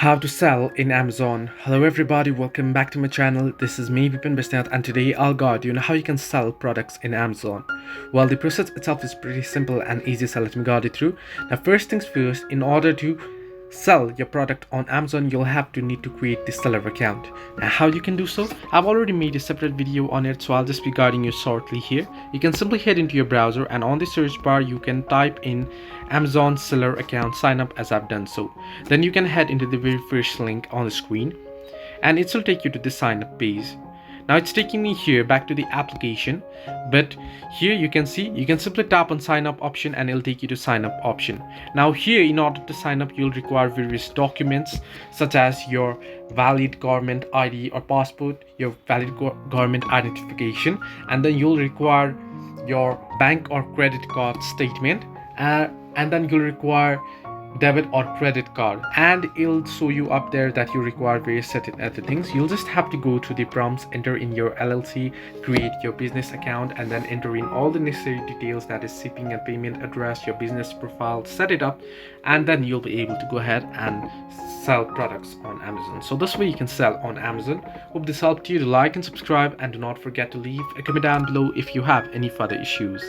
How to sell in Amazon. Hello everybody, welcome back to my channel. This is me Vipin Bisnath, and today I'll guide you on how you can sell products in Amazon. Well, the process itself is pretty simple and easy, so let me guide you through. Now first things first, in order to sell your product on Amazon, you'll need to create the seller account. Now how you can do so, I've already made a separate video on it, so I'll just be guiding you shortly here. You can simply head into your browser and on the search bar you can type in Amazon seller account sign up, as I've done so. Then you can head into the very first link on the screen and it will take you to the sign up page. Now it's taking me here back to the application, but here you can see you can simply tap on sign up option and it'll take you to sign up option. Now here, in order to sign up, you'll require various documents such as your valid government ID or passport, your valid government identification, and then you'll require your bank or credit card statement, and then you'll require debit or credit card, and it'll show you up there that you require various certain other things. You'll just have to go to the prompts, enter in your LLC, create your business account, and then enter in all the necessary details, that is shipping and payment address, your business profile, set it up, and then you'll be able to go ahead and sell products on Amazon. So this way you can sell on Amazon. Hope this helped you. To like and subscribe, and do not forget to leave a comment down below if you have any further issues.